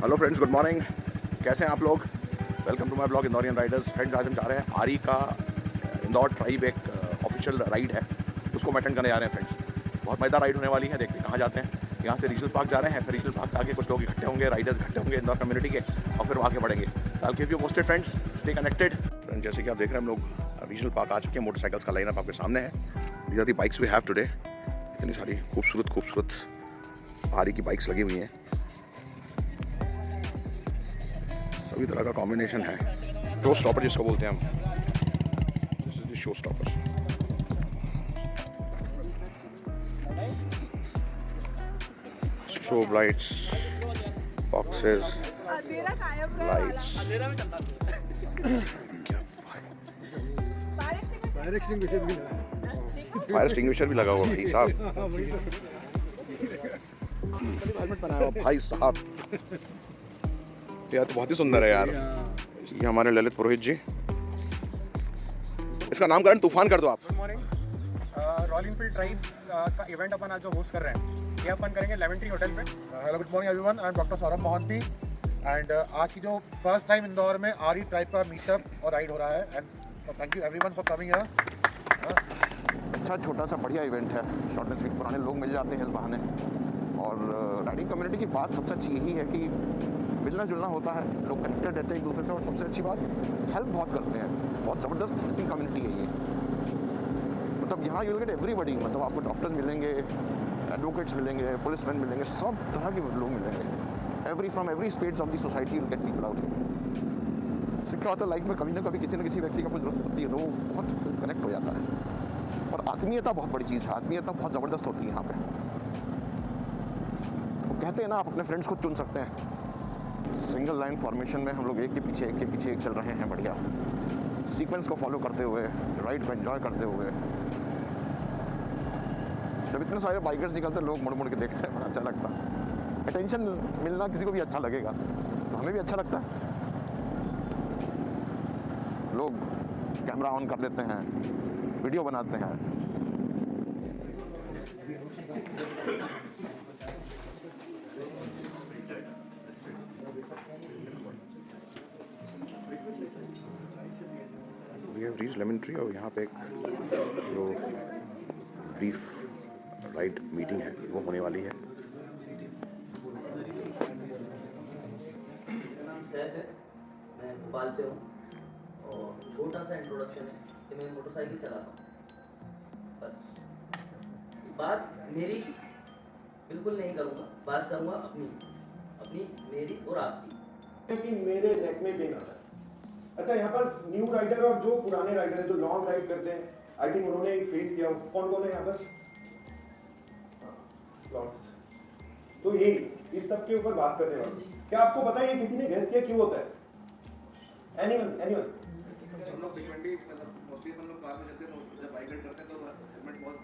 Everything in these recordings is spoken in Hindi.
Hello friends, good morning. कैसे हैं आप लोग? Welcome to my blog Indorian riders. Friends, आज हम जा रहे हैं आरी का इंदौर ट्राइब एक ऑफिशियल राइड है, उसको अटेंड करने जा रहे हैं फ्रेंड्स। बहुत मज़ेदार राइड होने वाली है। देखते हैं कहाँ जाते हैं। यहाँ से रीजनल पार्क जा रहे हैं, फिर रीजनल पार्क से आगे कुछ लोग इकट्ठे होंगे, राइडर्स इकट्ठे होंगे इंदौर कम्युनिटी के, और फिर आगे बढ़ेंगे। I keep you posted friends, stay connected. Friends, जैसे कि आप देख रहे हैं, हम लोग रीजनल पार्क आ चुके हैं। मोटरसाइकिल्स का लाइनअप आपके सामने है। These are the bikes we have today. इतनी सारी खूबसूरत आरी की बाइक्स लगी हुई हैं, सभी तरह का कॉम्बिनेशन है। शो स्टॉपर जिसको बोलते हैं हम, this is the show stopper. Show lights, boxes, lights, fire extinguisher भी लगा हुआ भाई साहब। हेलमेट बनाया हुआ भाई साहब, यार तो बहुत ही सुंदर है यार। ये हमारे ललित पुरोहित जी। इसका नामकरण तूफान कर दो आप। Good morning. Royal Enfield tribe का इवेंट अपन आज जो होस्ट कर रहे हैं, ये अपन करेंगे लेमन ट्री होटल पे। Hello, good morning everyone, I am doctor Saurabh Mohanty and आज की जो फर्स्ट टाइम इंदौर में आरी ट्राइब का मीटअप और राइड हो रहा है, and thank you everyone for coming here. अच्छा, छोटा सा बढ़िया इवेंट है। शॉर्ट एंड स्वीट, पुराने लोग मिल जाते हैं इस बहाने। और राइडिंग कम्युनिटी की बात सबसे अच्छी यही है कि मिलना जुलना होता है, लोग कनेक्टेड रहते हैं एक दूसरे से, और सबसे अच्छी बात हेल्प बहुत करते हैं। बहुत ज़बरदस्त हेल्पिंग कम्युनिटी है ये। मतलब यहाँ यू विल गेट एवरीबॉडी, मतलब आपको डॉक्टर्स मिलेंगे, एडवोकेट्स मिलेंगे, पुलिसमैन मिलेंगे, सब तरह के लोग मिलेंगे। From every states of the society will get people out. इससे क्या होता है, लाइफ में कभी ना कभी किसी न किसी व्यक्ति का कुछ जरूरत होती है, तो वो बहुत कनेक्ट हो जाता है। और आत्मीयता बहुत बड़ी चीज़ है। आत्मीयता बहुत ज़बरदस्त होती है यहाँ पे। वो कहते हैं ना, आप अपने फ्रेंड्स को चुन सकते हैं। सिंगल लाइन फॉर्मेशन में हम लोग एक के पीछे एक चल रहे हैं, बढ़िया सीक्वेंस को फॉलो करते हुए, राइड को एंजॉय करते हुए। जब इतने सारे बाइकर्स निकलते, लोग मुड़ मुड़ के देखते हैं, बड़ा अच्छा लगता है। अटेंशन मिलना किसी को भी अच्छा लगेगा, तो हमें भी अच्छा लगता है। लोग कैमरा ऑन कर लेते हैं, वीडियो बनाते हैं। We have reached lemon tree, और यहाँ पे एक जो ब्रीफ राइड मीटिंग है वो होने वाली है। मेरा नाम सैफ है, मैं भोपाल से हूँ, और छोटा सा इंट्रोडक्शन है कि मैं मोटरसाइकिल चलाता हूँ। बस बात मेरी बिल्कुल नहीं करूँगा, बात करूँगा अपनी मेरी और आपकी। कि मेरे नेक में पेन आता है। अच्छा, यहाँ पर न्यू राइडर और जो पुराने राइडर हैं जो लॉन्ग राइड करते हैं, आई थिंक उन्होंने फेस किया। कौन कौन है यहाँ पर? तो ये इस सब के ऊपर बात करने वाले। क्या आपको पता है ये किसी ने गेस किया क्यों होता है? एनीवन? हम लोग फ्रीक्वेंटली, मतलब मोस्टली हम लोग कार में चलते हैं, तो जब बाइक राइड करते हैं तो हेलमेट बहुत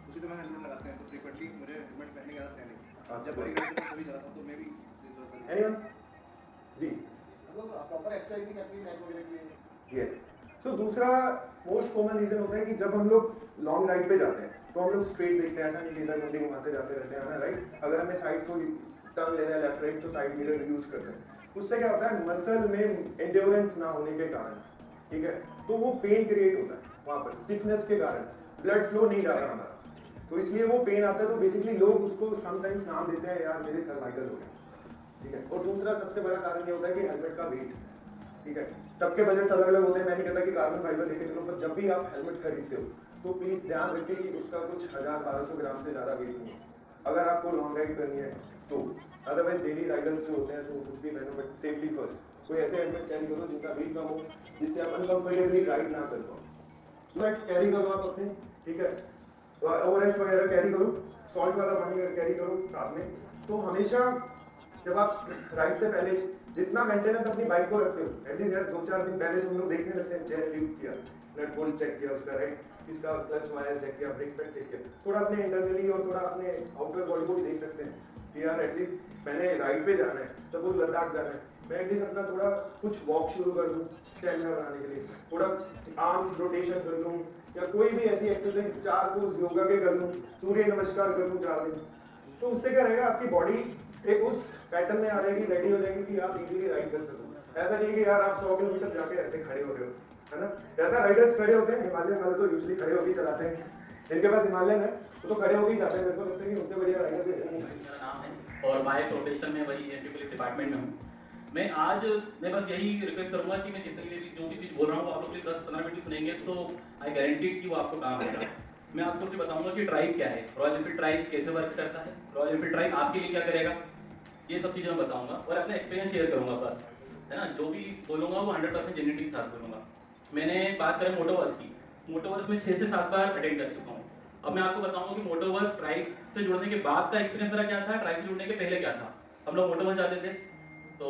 उसी समय हेलमेट लगाते हैं, तो फ्रीक्वेंटली मुझे हेलमेट पहनने की आदत है नहीं। जब बाइक राइड करते तभी जाता हूँ, तो मैं भी एनीवन जी, हम लोग प्रॉपर एक्सरसाइज नहीं करते हैं वगैरह के लिए। यस। तो दूसरा मोस्ट कॉमन रीजन होता है कि जब हम लोग लॉन्ग राइड पे जाते हैं तो हम लोग स्ट्रेट देखते हैं, ऐसा नहीं इधर मुंडी घुमाते जाते रहते हैं ना, राइट? अगर हमें साइड को टर्न लेना है लेफ्ट राइट, तो साइड मिरर यूज करते हैं। उससे क्या होता है, मसल में एंड्योरेंस ना होने के कारण, ठीक है, तो वो पेन क्रिएट होता है वहाँ पर, स्टिफनेस के कारण ब्लड फ्लो नहीं जा रहा हमारा, तो इसलिए वो पेन आता है। तो बेसिकली लोग उसको समटाइम्स नाम देते हैं, यार मेरे सर्वाइकल हो गया, ठीक है। और दूसरा सबसे बड़ा कारण ये होता है कि हेलमेट का वेट, ठीक है। सबके बजट अलग अलग होते हैं, मैं नहीं कहता कि कार्बन फाइबर लेके चलो, पर जब भी आप हेलमेट खरीदते हो तो प्लीज ध्यान रखिए कि उसका कुछ 1000-1200 ग्राम से ज़्यादा वेट नहीं है, अगर आपको लॉन्ग राइड करनी है तो। अदरवाइज डेली राइडर्स जो होते हैं तो कुछ भी पहनो, बट सेफ्टी फर्स्ट। कोई ऐसे हेलमेट कैरी करो जिनका वेट कम हो, जिससे आप अनकंफर्टेबली राइड ना कर पाओ। मैं कैरी करो आप अपने, ठीक है, ओवरएच वगैरह कैरी करो, सॉल्ट वाला पानी कैरी करो साथ में। तो हमेशा जब आप राइड से पहले जितना मेंटेनेंस अपनी बाइक को रखते हो, एटलीस्ट यार 2-4 दिन पहले तुम लोग देखने लगते हैं, चेन ल्यूब किया, नट बोल्ट चेक किया उसका, राइट, इसका क्लच वायर चेक किया, ब्रेक पैड चेक किया, थोड़ा अपने इंटरनली और थोड़ा अपने आउटर बॉडी को भी देख सकते हैं कि यार एटलीस्ट मैंने राइड पे जाना है, सपोज लद्दाख जाना है, मैं एटलीस्ट अपना थोड़ा कुछ वॉक शुरू कर दूँ स्टैमिना बनाने के लिए, थोड़ा आर्म्स रोटेशन कर लूँ, या कोई भी ऐसी एक्सरसाइज 4 पोज योगा के कर लूँ, सूर्य नमस्कार कर लूँ 4 दिन। तो उससे क्या रहेगा, आपकी बॉडी एक उस पैटर्न में आ जाएगी, रेडी हो जाएगी कि आप इजीली राइड कर सको। ऐसा नहीं कि यार आप 100 किलोमीटर जाके ऐसे खड़े हो रहे हो, है ना। ऐसा राइडर्स खड़े होते हैं, हिमालयन वाले तो यूजली खड़े होकर चलाते हैं, जिनके पास हिमालयन है वो तो खड़े होकर ही जाते हैं। मेरे को लगता है कि उनसे बढ़िया राइडर मेरा नाम है और बाय प्रोफेशन में वही एंटी डिपार्टमेंट में हूँ। मैं बस यही रिक्वेस्ट करूंगा कि मैं जितनी भी जो भी चीज़ बोल रहा हूँ आप लोग 10-15 मिनट सुनेंगे तो आई गारंटी कि वो आपको काम आएगा। मैं आपको सिर्फ बताऊंगा कि ड्राइव क्या है, रॉयल एनफील्ड ड्राइव कैसे वर्क करता है, रॉयल एनफील्ड ड्राइव आपके लिए क्या करेगा, ये सब चीज़ें मैं बताऊंगा और अपना एक्सपीरियंस शेयर करूंगा बस, है ना। जो भी बोलूंगा वो 100% जेन्युइनिटी के साथ बोलूंगा। मैंने बात करें मोटोवर्स की, मोटोवर्स में 6 से 7 बार अटेंड कर चुका हूँ। अब मैं आपको बताऊंगा कि मोटोवर्स ड्राइव से जुड़ने के बाद का एक्सपीरियंस मेरा क्या था, ड्राइव से जुड़ने के पहले क्या था। हम लोग मोटोवर्स जाते थे तो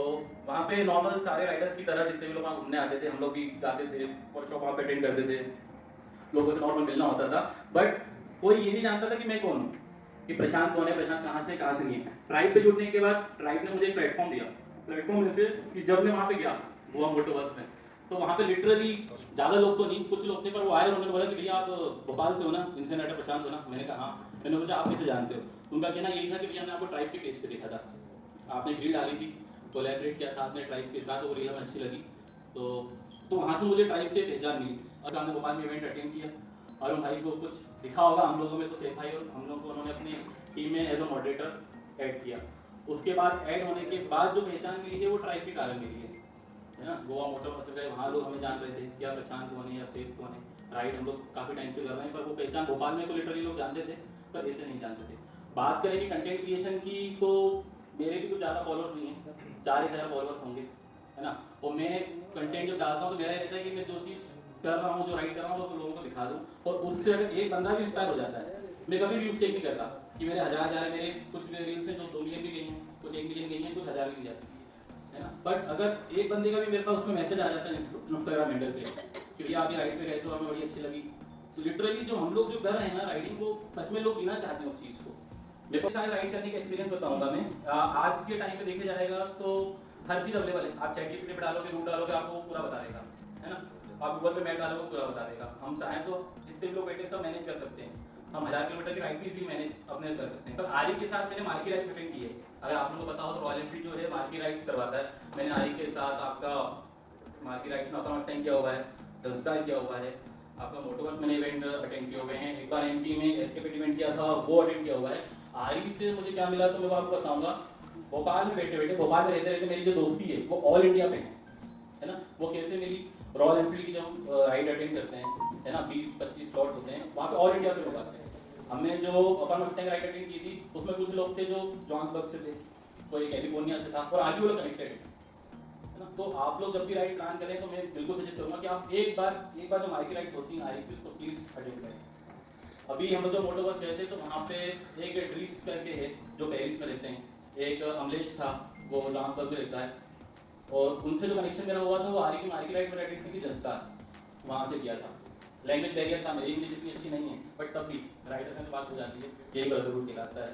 वहाँ पे नॉर्मल सारे राइडर्स की तरह जितने भी लोग वहाँ घूमने आते थे हम लोग भी जाते थे, वर्कशॉप वहाँ पे अटेंड करते थे, लोगों से नॉर्मल मिलना होता था। बट कोई ये नहीं जानता था कि मैं कौन हूँ, कि प्रशांत कौन है, प्रशांत कहाँ से नहीं है। ट्राइब पे जुड़ने के बाद ट्राइब ने मुझे एक प्लेटफॉर्म दिया, प्लेटफॉर्म में से कि जब मैं वहाँ पे गया गोवा मोटोवर्स में तो वहाँ पे लिटरली ज़्यादा लोग तो नहीं, कुछ लोग थे, पर वो आए, उन्होंने बोला कि भैया आप भोपाल से हो ना, इनसे राइडर प्रशांत हो ना। मैंने कहा हाँ। मैंने पूछा आप कैसे जानते हो, उनका कहना यही था कि भैया मैं आपको ट्राइब के पेज पे देखा था, आपने रील डाली थी, कोलैबोरेट किया था आपने ट्राइब के साथ, वो रील हमें अच्छी लगी तो वहाँ से मुझे ट्राइब से पहचान मिली। और हमने भोपाल में इवेंट अटेंड किया, अरुण भाई को कुछ दिखा होगा हम लोगों में, तो सेफ भाई और हम लोग को उन्होंने अपनी टीम में एज अ मॉडरेटर ऐड किया। उसके बाद ऐड होने के बाद जो पहचान मिली है वो ट्राइब के कारण मिली है ना। गोवा मोटोवर्स गए, वहाँ लोग हमें जान रहे थे क्या प्रशांत कौन है या सेफ कौन है, राइड हम लोग काफ़ी टाइम से कर रहे हैं, पर वो पहचान भोपाल में तो लिटरली लोग जानते थे पर ऐसे नहीं जानते थे। बात करें कि कंटेंट क्रिएशन की तो मेरे भी कुछ ज़्यादा फॉलोअर्स नहीं हैं, 4,000 फॉलोअर्स होंगे, है ना। और मैं कंटेंट जब डालता हूँ तो मेरा रहता है कि मैं जो चीज़ कर रहा हूँ, जो राइड कर रहा हूँ, वो लोगों को दिखा दूँ, और उससे अगर एक बंदा भी इंस्पायर हो जाता है। मैं कभी व्यूज चेक नहीं करता कि मेरे 1000 है, मेरे कुछ रील्स हैं जो 2 मिलियन भी गई हैं, कुछ 1 मिलियन गई हैं, कुछ 1000 भी नहीं जाती, है ना। बट अगर एक बंदे का भी मेरे पास उसमें मैसेज आ जाता है इंस्टाग्राम हैंडल पे कि भैया आप ये राइड पे गए तो हमें बड़ी अच्छी लगी, तो लिटरली जो हम लोग जो कर रहे हैं ना राइडिंग, वो सच में लोग जीना चाहते हैं उस चीज़ को। मेरे को सारे राइड करने का एक्सपीरियंस बताऊंगा मैं। आज के टाइम पे देखे जाएगा तो हर चीज़ अवेलेबल है, आप चैट जीपीटी पे डालोगे, रूट डालोगे, आपको पूरा बता देगा, है ना। आप गूगल पे मैप डालोगे, पूरा बता देगा। हम चाहें तो जितने भी लोग बैठे सब मैनेज कर सकते हैं, हम 1000 किलोमीटर की राइड भी इजीली मैनेज अपने कर सकते हैं। पर आरी के साथ मैंने मार्की राइड्स अटेंड की है, अगर आप लोगों को पता हो तो रॉयल एनफील्ड जो है मार्की राइड्स करवाता है। मैंने आरी के साथ आपका मार्की राइड्स में अपना टाइम किया हुआ है, संस्कार किया हुआ है, आपका मोटोवर्स मैंने इवेंट अटेंड किए हुए हैं, एक बार एमपी में एस्केपेट इवेंट किया था वो अटेंड किया हुआ है। आरी से मुझे क्या मिला तो मैं आपको बताऊंगा। भोपाल में बैठे भोपाल में रहते रहते मेरी जो दोस्ती है वो ऑल इंडिया पे है ना। वो कैसे मिली, रॉयल एनफील्ड की जब राइड अटेंड करते हैं, है ना, 20-25 स्लॉट होते हैं, वहाँ पे ऑल इंडिया से लोग आते हैं। हमने जो अपन मस्टैंग राइड अटेंड की थी उसमें कुछ लोग थे जो जोहान्सबर्ग से थे, कोई कैलिफोर्निया से था, और आगे वो लोग कनेक्टेड है ना। तो आप लोग जब भी राइड प्लान करें तो मैं बिल्कुल सजेस्ट करूँगा कि आप एक बार जो मार्की राइड होती है आरी की उसको प्लीज़ अटेंड करें। अभी हम लोग जो मोटोवर्स गए थे तो वहाँ पे एक ड्रीस करके है जो पेरिस में रहते हैं, एक अमलेश था वो जोहान्सबर्ग में रहता है, और उनसे जो कनेक्शन मेरा हुआ था वो आरी की मार्की राइड में अटेंड की जंस्कार वहाँ से किया था। लैंग्वेज बैरियर था, मेरी इंग्लिश इतनी अच्छी नहीं है, बट तब भी राइडर से बात हो जाती है, यही ब्रदरहुड कहलाता है।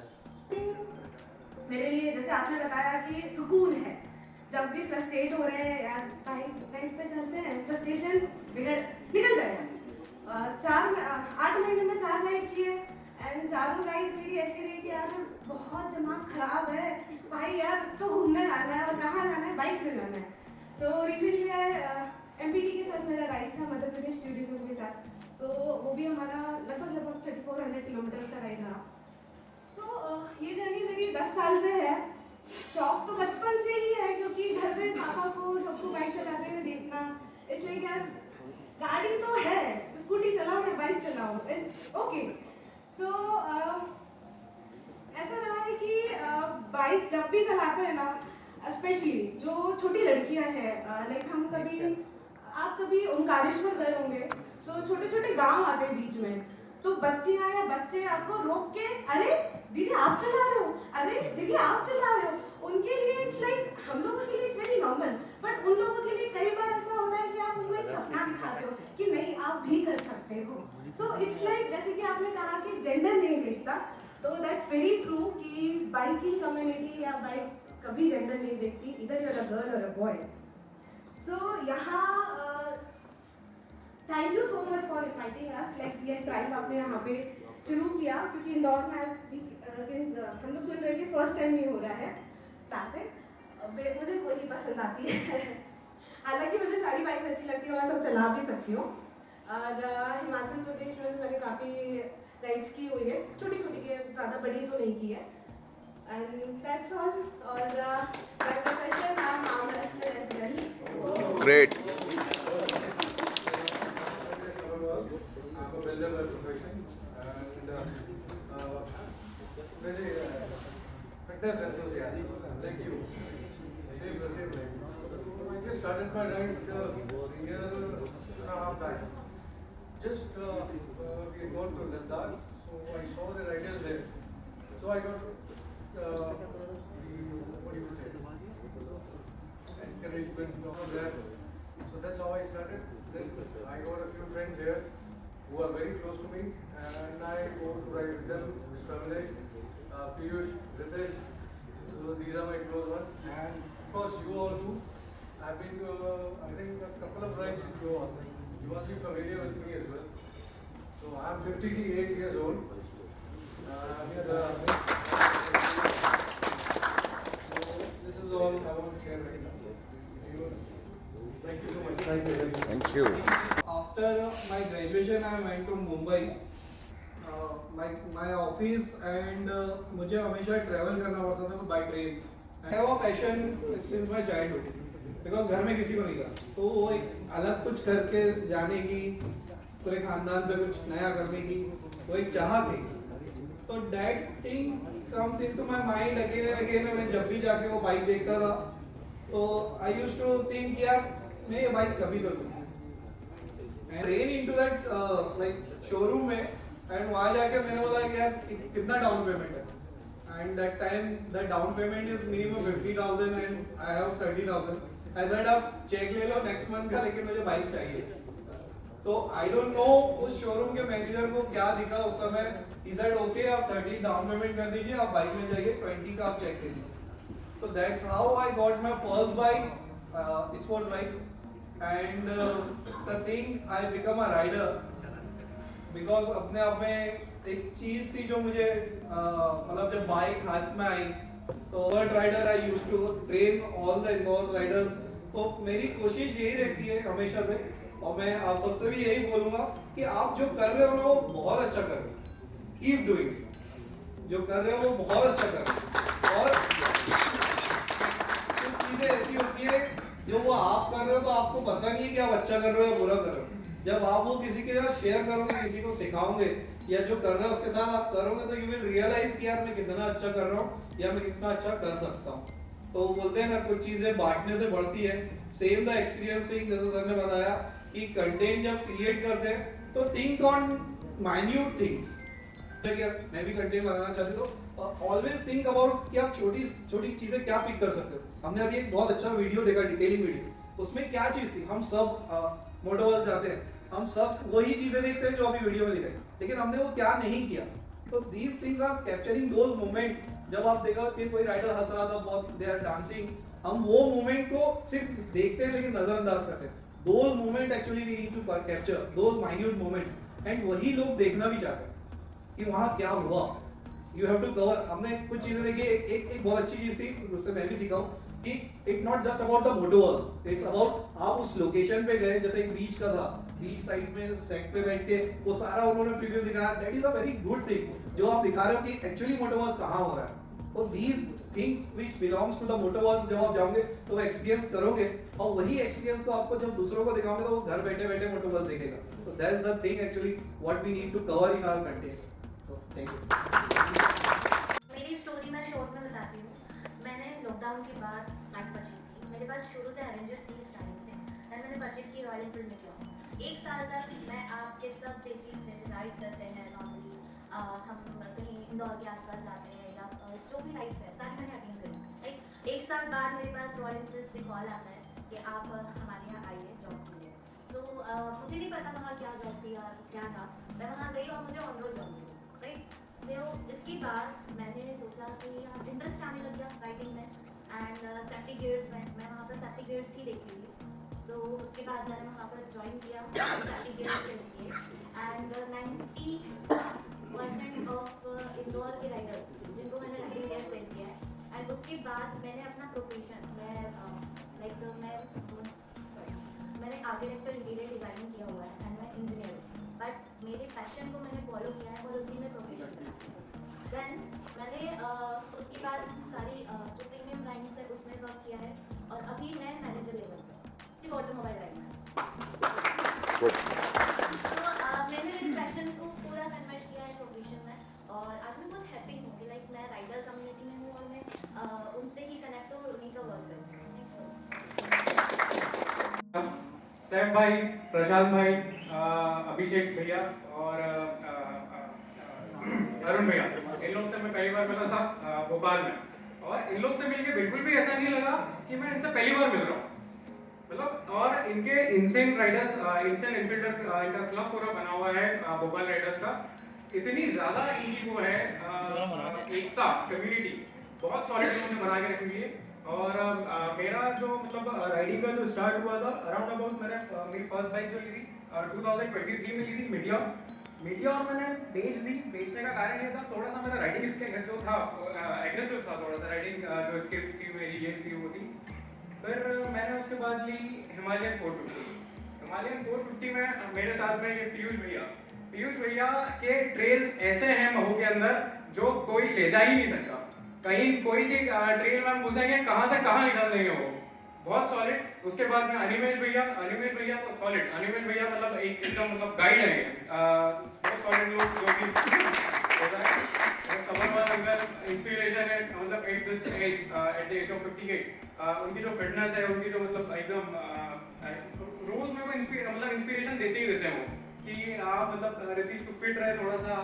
मेरे लिए जैसे आपने बताया कि सुकून है, जब भी फ्रस्ट्रेट हो रहे हैं यार राइड पे चलते हैं, फ्रस्ट्रेशन निकल जाएगा। 8 महीने में 4 राइड किए एंड चारों राइड मेरी ऐसी रही कि यार बहुत दिमाग खराब है भाई, यार तो घूमने जाना है और कहाँ जाना है, बाइक से जाना है। तो रिसेंटली एमपीटी के साथ मेरा राइड था, मध्य प्रदेश टूरिज्म के साथ, तो वो भी हमारा लगभग 3400 किलोमीटर का राइड रहा। तो ये जर्नी मेरी 10 साल से है। शौक तो बचपन से ही है क्योंकि घर में पापा को सबको बाइक चलाते हुए देखना, इसलिए क्या गाड़ी तो है, स्कूटी चलाओ या बाइक चलाओ, इट्स ओके। सो ऐसा रहा है कि बाइक जब भी चलाते हैं ना, स्पेशली जो छोटी लड़कियां हैं, लाइक आप कभी ओंकारेश्वर गए होंगे, तो छोटे छोटे गांव आते हैं बीच में, तो बच्चियां या बच्चे आपको रोक के अरे दीदी आप चला रहे हो, अरे दीदी आप चला रहे हो, उनके लिए इट्स लाइक, हम लोगों के लिए इट्स वेरी नॉर्मल, बट उन लोगों के लिए कई बार ऐसा होता है कि आप उनको एक सपना दिखाते हो कि नहीं आप भी कर सकते हो। सो इट्स लाइक जैसे कि आपने कहा कि जेंडर नहीं देखता, तो दैट्स वेरी ट्रू कि बाइकिंग कम्युनिटी या बाइक कभी जेंडर नहीं देखती, इधर यू आर अ गर्ल और अ बॉय। सो यहाँ thank you so much for inviting us, like ये ट्राइब आपने यहाँ पे शुरू किया, क्योंकि इंदौर में हम लोग सुन रहे थे फर्स्ट टाइम ये हो रहा है। क्लासिक, मुझे वही पसंद आती है। हालांकि मुझे सारी बाइक्स अच्छी लगती है और सब चला भी सकती हूँ। और हिमाचल प्रदेश में मैंने काफ़ी राइड्स की हुई है, छोटी छोटी की, ज़्यादा बड़ी तो नहीं की है। And that's all. और my profession I am arm wrestler as well. Great. I'm a builder by profession, and very fitness enthusiast like you. Same the same like. I just started my ride a year and a half back. Just we had gone to Ladakh, so I saw the riders there. So I got what do you say, encouragement of that. So that's how I started. Then I got a few friends here who are very close to me, and I go to ride with them. Mr. Avinash, Piyush, Ritesh, so these are my close ones. And of course you all too. I've been to I think a couple of rides with you all. You must be familiar with me as well. So I'm 58 years old. So this is all I want to share right now. Thank you so much. Thank you. After my graduation, I went to Mumbai. My office and मुझे हमेशा ट्रैवल करना पड़ता था by train. I have a passion since my childhood. Because घर में किसी को नहीं था. तो वो एक अलग कुछ करके जाने की, पूरे खानदान से कुछ नया करने की, वो एक चाह थी. तो that thing comes into my mind again and again. मैं जब भी जाके वो बाइक देखता था, तो I used to think यार मैं ये बाइक कभी तो लूँ. I ran into that like showroom में, and वहाँ जाके मैंने बोला कि यार कितना डाउन पेमेंट है. And that time the down payment is minimum 50,000 and I have 30,000. I said आप चेक ले लो नेक्स्ट मंथ का, लेकिन मुझे बाइक चाहिए. तो I don't know उस शोरूम के मैनेजर को क्या दिखा उस समय. He said okay आप 30 डाउन पेमेंट कर दीजिए, आप बाइक ले जाइए, 20 का आप चेक ले लीजिए. So that's how I got my first bike, sports bike. And the thing I become a rider because अपने आप में एक चीज थी जो मुझे मतलब जब बाइक हाथ में आई तो world rider I used to train all the Indore riders. तो मेरी कोशिश यही रहती है हमेशा से, और मैं आप सबसे भी यही बोलूंगा कि आप जो कर रहे हो ना वो बहुत अच्छा कर रहे हो. Keep doing. जो कर रहे हो वो बहुत अच्छा कर रहे हो. और कुछ चीजें ऐसी होती है जो वो आप कर रहे हो तो आपको पता नहीं है कि आप अच्छा कर रहे हो या बुरा कर रहे हो. जब आप वो किसी के साथ शेयर करोगे, किसी को सिखाओगे या जो कर रहे हो उसके साथ आप करोगे, तो यू विल रियलाइज कि यार मैं कितना अच्छा कर रहा हूँ या मैं कितना अच्छा कर सकता हूँ. तो बोलते हैं ना कुछ चीजें बांटने से बढ़ती है. सेम द एक्सपीरियंस थिंग, जैसे सर ने बताया कि कंटेंट जब क्रिएट करते हैं तो थिंक ऑन माइन्यूट थिंग्स. मैं भी कंटेंट बनाना चाहती तो ऑलवेज थिंक अबाउट कि आप छोटी छोटी चीजें क्या पिक कर सकते हो. हमने अभी एक बहुत अच्छा वीडियो देखा, डिटेलिंग वीडियो. उसमें क्या चीज थी, हम सब मोटोवर्ल्ड जाते हैं, हम सब वही चीजें देखते हैं जो अभी वीडियो में दिखाई, लेकिन हमने वो क्या नहीं किया. तो these things are capturing those moment. जब आप देखा कि कोई राइडर हंस रहा था बहुत, दे आर डांसिंग, हम वो मोमेंट को सिर्फ देखते हैं लेकिन नजरअंदाज करते हैं. Those moment actually we need to capture, those minute moments. And वही लोग देखना भी चाहते हैं कि वहाँ क्या हुआ. You have to cover. हमने कुछ चीजें देखी. एक बहुत अच्छी चीज थी, उससे मैं भी सीखा हूँ कि it not just about the motoworld, it's about आप उस लोकेशन पे गए. जैसे एक बीच का था, बीच साइड में सेट पे बैठ के वो सारा उन्होंने प्रीव्यू दिखाया. That is a very good thing जो आप दिखा रहे हो कि एक्चुअली मोटोवर्ल्ड कहाँ हो रहा है. तो these things which belongs to the motoworld जब आप जाओगे तो वो एक्सपीरियंस करोगे, और वही एक्सपीरियंस को आपको जब दूसरों को दिखाओगे तो वो घर बैठे बैठे मोटोवर्ल्ड देखेगा. तो that is the thing actually what we need to cover in our content. So thank you. मेरी स्टोरी मैं शॉर्ट में बताती हूँ. मैंने लॉकडाउन के बाद बाइक परचेज की. मेरे पास शुरू से एवेंजर थी स्टार्टिंग से, एंड मैंने परचेज की रॉयल एनफील्ड में. क्यों? एक साल तक मैं आपके सब बेसिक्स जैसे राइड करते हैं नॉर्मली, हम कहीं इंदौर के आसपास जाते हैं या जो भी राइड्स है सारी मैंने अटेंड करी. एक साल बाद मेरे पास रॉयल एनफील्ड से कॉल आता है कि आप हमारे यहाँ आइए जॉब के लिए. सो मुझे नहीं पता वहाँ क्या जॉब थी या क्या था. मैं वहाँ गई और मुझे ऑन रोड जॉब मिली. राइट. तो इसके बाद मैंने सोचा कि इंटरेस्ट आने लग गया राइडिंग में. एंड सेफ्टी गियर्स में मैं वहाँ पर सेफ्टी गियर्स ही देखती थी. तो उसके बाद मैंने वहाँ पर ज्वाइन किया सेफ्टी गियर्स के लिए. एंड 90% ऑफ इंदौर के राइडर्स जिनको मैंने राइडिंग गियर सेल किया है, एंड उसके बाद मैंने अपना प्रोफेशन मैंने आर्किटेक्चर इंटीरियर डिज़ाइनिंग किया हुआ है एंड मैं इंजीनियर हूँ, बट मेरे पैशन को मैंने फॉलो किया है और उसी में प्रोफेशन बना। देन मैंने उसके बाद सारी जो प्रीमियम ब्रांड्स है उसमें वर्क किया है और अभी मैं मैनेजर लेवल पर सिर्फ ऑटोमोबाइल लाइन में। तो मैंने मेरे पैशन को पूरा कन्वर्ट किया है प्रोफेशन में और आज मैं बहुत हैप्पी हूँ कि लाइक मैं राइडर कम्युनिटी में हूँ और मैं उनसे ही कनेक्ट हूँ और उन्हीं का वर्क करती हूँ। सैम भाई, प्रशांत भाई, अभिषेक भैया और अरुण भैया, इन लोग से मैं पहली बार मिला था भोपाल में और इन लोग से मिलके बिल्कुल भी ऐसा नहीं लगा कि मैं इनसे पहली बार मिल रहा हूँ, मतलब। और इनके इंसेन राइडर्स, इंसेन इनफील्डर इनका क्लब पूरा बना हुआ है भोपाल राइडर्स का। इतनी ज़्यादा इनकी वो है एकता, कम्युनिटी बहुत सॉलिड इन्होंने बना के रखी हुई है। और मेरा जो मतलब राइडिंग का जो स्टार्ट हुआ था अराउंड अबाउट मैंने मेरी फर्स्ट बाइक जो ली थी 2023 में ली थी मीडिया और मैंने बेचने का कारण ये था थोड़ा सा मेरा राइडिंग स्किल जो था एग्रेसिव था, थोड़ा सा राइडिंग जो स्किल्स थी मेरी ये थी वो थी। फिर मैंने उसके बाद ली हिमालयन 450 में मेरे साथ में ये पीयूष भैया के ट्रेल्स ऐसे हैं महू के अंदर जो कोई ले जा ही नहीं सकता। कहीं कोई सी ट्रेल में हम घुसेंगे कहाँ से कहाँ निकाल देंगे वो, बहुत सॉलिड। उसके बाद में अनिमेश भैया तो सॉलिड। अनिमेश भैया मतलब एकदम मतलब गाइड है, बहुत सॉलिड लोग जो कि इंस्पिरेशन है, मतलब at this age, at the age of 58 उनकी जो फिटनेस है, उनकी जो मतलब एकदम रोज में वो इंस्पिरेशन देते ही रहते हैं वो कि आप मतलब रितीश को फिट रहे थोड़ा सा।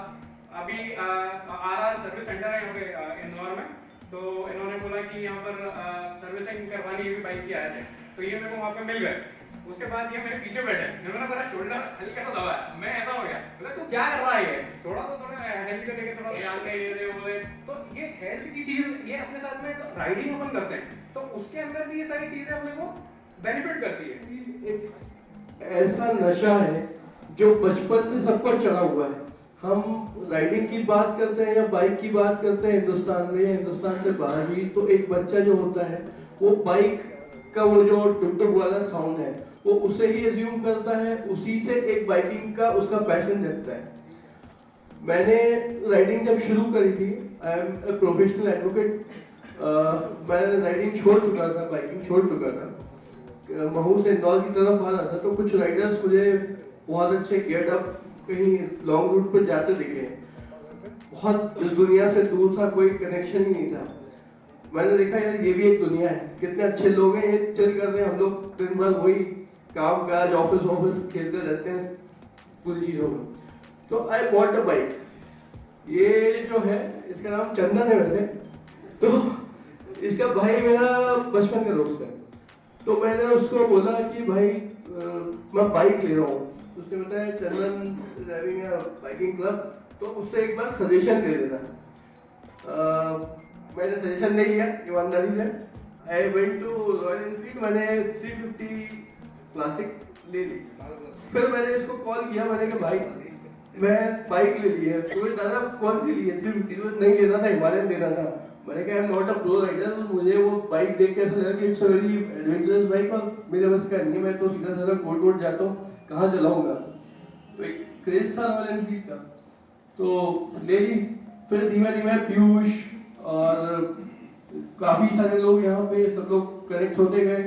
अभी आरआर सर्विस सेंटर है यहाँ पे इंदौर में, तो इन्होंने बोला कि यहाँ पर सर्विसिंग करवानी है भी बाइक की आए थे, तो ये मेरे को वहाँ पे मिल गए। उसके बाद ये मेरे पीछे बैठे, इन्होंने मेरा शोल्डर हल्का सा दबाया, मैं ऐसा हो गया, बोला तू क्या कर रहा है ये, थोड़ा हेल्थ को लेके थोड़ा ध्यान दे, ये दे वो दे। तो ये हेल्थ की चीज ये अपने साथ में राइडिंग अपन करते हैं तो उसके अंदर भी ये सारी चीजें अपने को बेनिफिट करती है। एक ऐसा नशा है जो बचपन से सब पर चढ़ा हुआ है। हम राइडिंग की बात करते हैं या बाइक की बात करते हैं हिंदुस्तान में या हिंदुस्तान से बाहर भी, तो एक बच्चा जो होता है वो बाइक का वो जो टुक-टुक वाला साउंड है वो उसे ही एज्यूम करता है, उसी से एक बाइकिंग का उसका पैशन जगता है। मैंने राइडिंग जब शुरू करी थी, I am a professional advocate, मैं राइडिंग छोड़ चुका था, बाइकिंग छोड़ चुका था, महू से इंदौर की तरफ आ रहा था, तो कुछ राइडर्स मुझे बहुत अच्छे गेट अप कहीं लॉन्ग रूट पर जाते दिखे, बहुत इस दुनिया से दूर था, कोई कनेक्शन ही नहीं था। मैंने देखा यार ये भी एक दुनिया है, कितने अच्छे लोग हैं, ये चिल कर रहे हैं, हम लोग दिन भर वही काम काज ऑफिस खेलते रहते हैं पूरी चीजों में। तो आई बॉट अ बाइक, ये जो है इसका नाम चंदन है वैसे, तो इसका भाई मेरा बचपन का दोस्त है। तो मैंने उसको बोला कि भाई मैं बाइक ले रहा हूँ, उसने बताया चंदन ड्राइविंग बाइकिंग क्लब, तो उससे एक बार सजेशन दे देना। मैंने सजेशन नहीं लिया ईमानदारी से, I went to Royal Enfield, मैंने 350 क्लासिक ले ली। फिर मैंने इसको कॉल किया, मैंने कहा भाई मैं बाइक ले ली है, तो दादा कौन सी ली है? 350 नहीं लेना था, हिमालयन लेना था। मैंने कहा I am not a pro rider, मुझे वो बाइक देख के ऐसा लगा कि it's a very adventurous bike और मेरे बस का नहीं है, मैं तो सीधा सीधा कोर्ट जाता हूँ, कहाँ चलाऊंगा। तो एक क्रेज था रॉयल एनफील्ड का, तो ले ली। फिर धीमे धीमे पीयूष और काफ़ी सारे लोग यहाँ पे सब लोग कनेक्ट होते गए,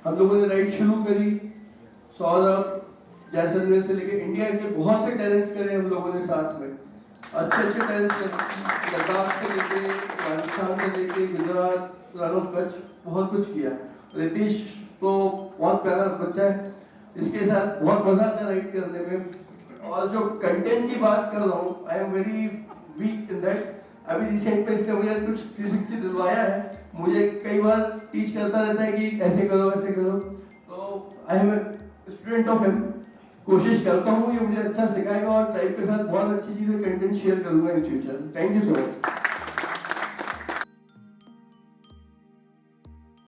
हम लोगों ने राइड शुरू करी। सौरभ, जैसलमेर से लेके इंडिया के बहुत से टैलेंट्स करे हम लोगों ने साथ में, अच्छे टैलेंट्स, लद्दाख से लेके राजस्थान से लेके गुजरात, रन ऑफ कच्छ, बहुत कुछ किया। रितीश तो बहुत प्यारा बच्चा है, इसके साथ बहुत मजा आता है राइड करने में। और जो कंटेंट की बात कर रहा हूँ, I am very weak in that. अभी रिसेंट में इसने मुझे कुछ 360 दिलवाया है, मुझे कई बार टीच करता रहता है कि ऐसे करो ऐसे करो, तो I am student of him. कोशिश करता हूँ ये मुझे अच्छा सिखाएगा और टाइप के साथ बहुत अच्छी चीज़ें कंटेंट शेयर करूँगा in future. Thank you so much.